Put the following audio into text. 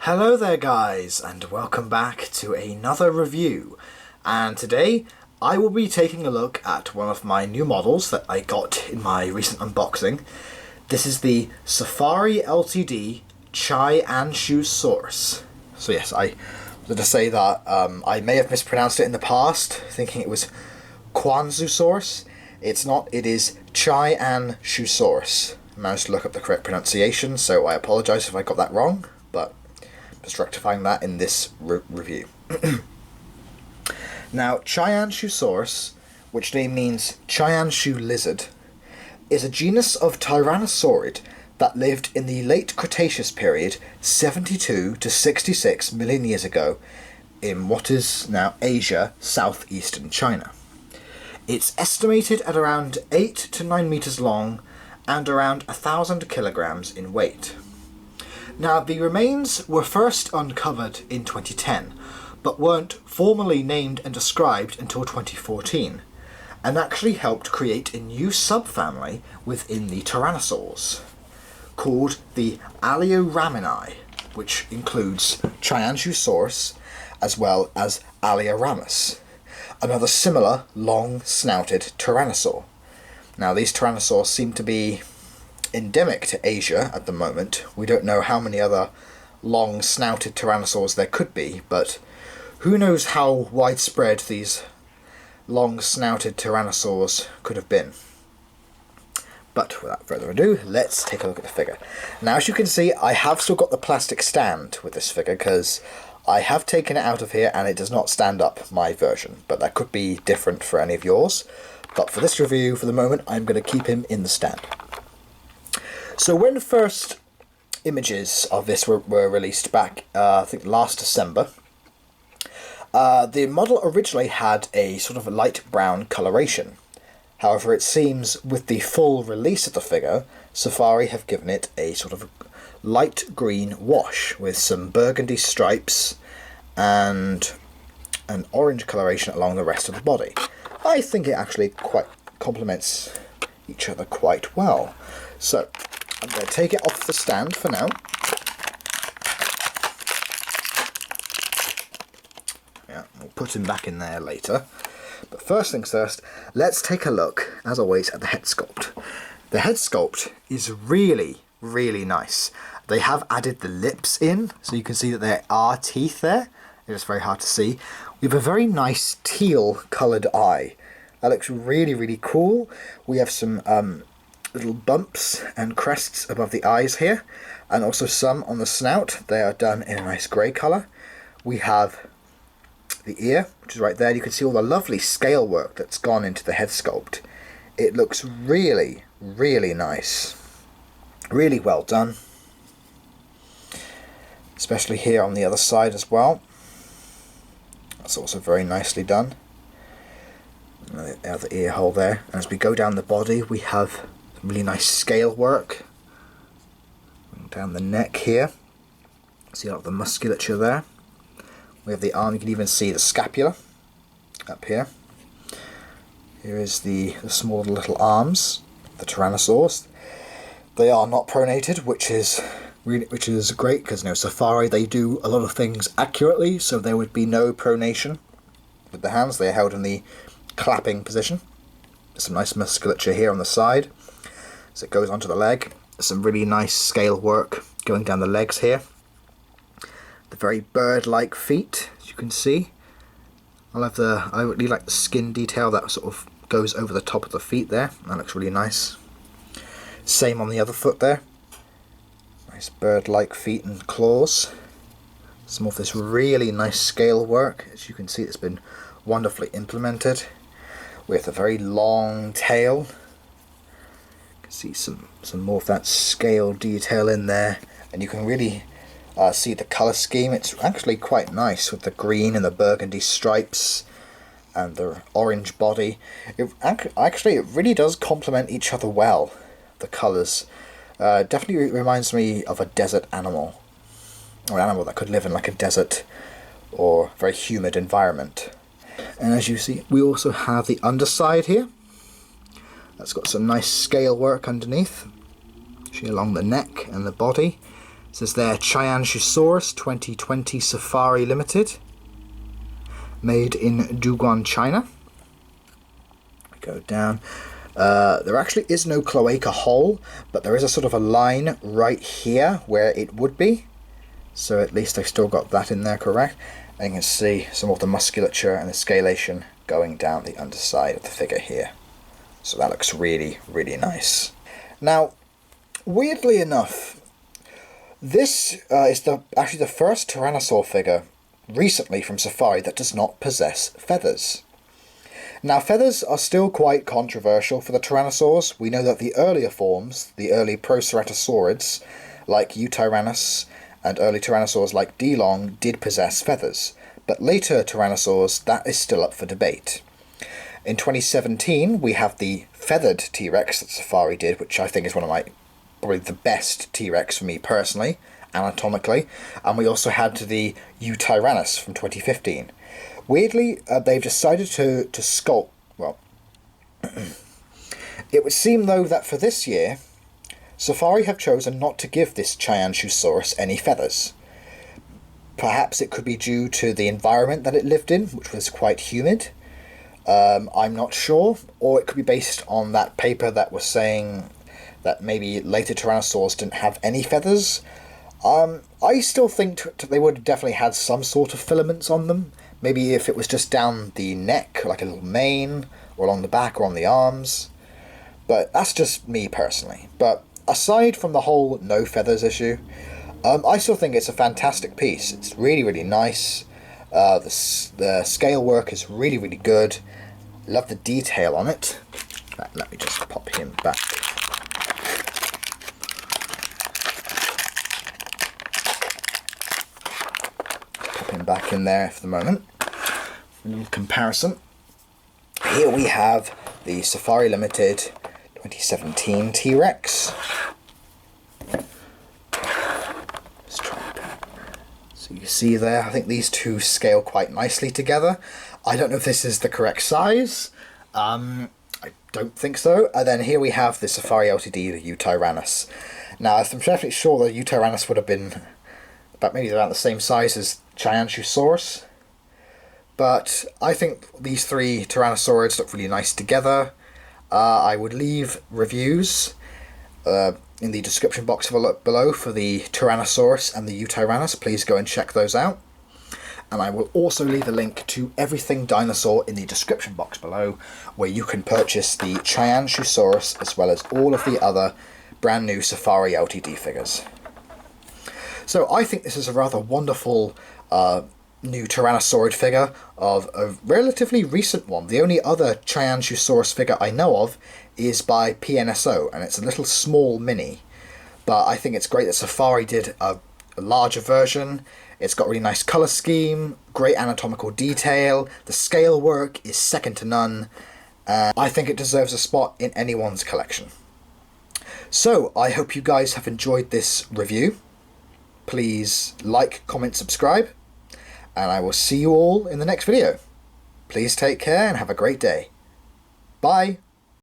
Hello there guys, and welcome back to another review. And today I will be taking a look at one of my new models that I got in my recent unboxing. This is the Safari Ltd Qianzhousaurus. So yes, I was going to say that I may have mispronounced it in the past, thinking it was Qianzhousaurus. It's not, it is Qianzhousaurus. I managed to look up the correct pronunciation, so I apologise if I got that wrong, but just rectifying that in this review. Now, Qianzhousaurus, which name means Qianzhou lizard, is a genus of tyrannosaurid that lived in the late Cretaceous period 72 to 66 million years ago in what is now Asia, southeastern China. It's estimated at around 8 to 9 meters long and around 1,000 kilograms in weight. Now, the remains were first uncovered in 2010, but weren't formally named and described until 2014, and actually helped create a new subfamily within the tyrannosaurs, called the Alioraminae, which includes Qianzhousaurus as well as Alioramus, another similar long-snouted tyrannosaur. Now, these tyrannosaurs seem to be endemic to Asia at the moment. We don't know how many other long-snouted tyrannosaurs there could be, but who knows how widespread these long-snouted tyrannosaurs could have been. But without further ado, let's take a look at the figure. Now, as you can see, I have still got the plastic stand with this figure because I have taken it out of here and it does not stand up, my version, but that could be different for any of yours. But for this review, for the moment, I'm going to keep him in the stand. So when the first images of this were released back, I think last December, the model originally had a sort of a light brown coloration. However, it seems with the full release of the figure, Safari have given it a sort of light green wash with some burgundy stripes and an orange coloration along the rest of the body. I think it actually quite complements each other quite well. So I'm going to take it off the stand for now. Yeah, we'll put him back in there later. But first things first, let's take a look, as always, at the head sculpt. The head sculpt is really, really nice. They have added the lips in, so you can see that there are teeth there. It's very hard to see. We have a very nice teal coloured eye. That looks really, really cool. We have some little bumps and crests above the eyes here, and also some on the snout. They are done in a nice grey colour. We have the ear, which is right there. You can see all the lovely scale work that's gone into the head sculpt. It looks really, really nice. Really well done. Especially here on the other side as well. That's also very nicely done. The other ear hole there. And as we go down the body, we have some really nice scale work. Down the neck here. See a lot of the musculature there. We have the arm, you can even see the scapula up here. Here is the small little arms, the tyrannosaurs. They are not pronated, which is great because Safari, they do a lot of things accurately, so there would be no pronation with the hands. They are held in the clapping position. There's some nice musculature here on the side as it goes onto the leg. There's some really nice scale work going down the legs here. The very bird-like feet, as you can see. I really like the skin detail that sort of goes over the top of the feet there. That looks really nice. Same on the other foot there. Nice bird-like feet and claws. Some of this really nice scale work. As you can see, it's been wonderfully implemented. With a very long tail. You can see some more of that scale detail in there. And you can really see the colour scheme. It's actually quite nice with the green and the burgundy stripes and the orange body. It really does complement each other well, the colours. Definitely reminds me of a desert animal, or an animal that could live in like a desert or very humid environment. And as you see, we also have the underside here. That's got some nice scale work underneath, actually along the neck and the body. says there Qianzhousaurus 2020 Safari Limited, made in Duguan, China. Go down. There actually is no cloaca hole, but there is a sort of a line right here where it would be. So at least I've still got that in there correct. And you can see some of the musculature and the scalation going down the underside of the figure here. So that looks really, really nice. Now, weirdly enough, this is actually the first Tyrannosaur figure recently from Safari that does not possess feathers. Now, feathers are still quite controversial for the Tyrannosaurs. We know that the earlier forms, the early Proceratosaurids, like Eutyrannus, and early Tyrannosaurs like Dilong, did possess feathers. But later Tyrannosaurs, that is still up for debate. In 2017, we have the feathered T-Rex that Safari did, which I think is one of probably the best T-Rex for me personally, anatomically. And we also had the Eutyrannus from 2015. Weirdly, they've decided to sculpt, well, it would seem though that for this year, Safari have chosen not to give this Qianzhousaurus any feathers. Perhaps it could be due to the environment that it lived in, which was quite humid. I'm not sure, or it could be based on that paper that was saying that maybe later Tyrannosaurs didn't have any feathers. I still think they would have definitely had some sort of filaments on them. Maybe if it was just down the neck, like a little mane, or along the back, or on the arms. But that's just me personally. But aside from the whole no feathers issue, I still think it's a fantastic piece. It's really, really nice. The scale work is really, really good. Love the detail on it. Let me just pop him back. Pop him back in there for the moment. A little comparison. Here we have the Safari Limited 2017 T-Rex. So you see there, I think these two scale quite nicely together. I don't know if this is the correct size. I don't think so. And then here we have the Safari Ltd, the Eutyrannus. Now, I'm definitely sure the Eutyrannus would have been about maybe around the same size as Qianzhousaurus. But I think these three Tyrannosaurids look really nice together. I would leave reviews in the description box below for the Tyrannosaurus and the Eutyrannus. Please go and check those out. And I will also leave a link to everything dinosaur in the description box below, where you can purchase the Qianzhousaurus as well as all of the other brand new Safari Ltd figures. So I think this is a rather wonderful new Tyrannosaurid figure of a relatively recent one. The only other Qianzhousaurus figure I know of is by PNSO, and it's a little small mini. But I think it's great that Safari did a larger version. It's got a really nice colour scheme, great anatomical detail, the scale work is second to none, and I think it deserves a spot in anyone's collection. So, I hope you guys have enjoyed this review. Please like, comment, subscribe, and I will see you all in the next video. Please take care and have a great day. Bye!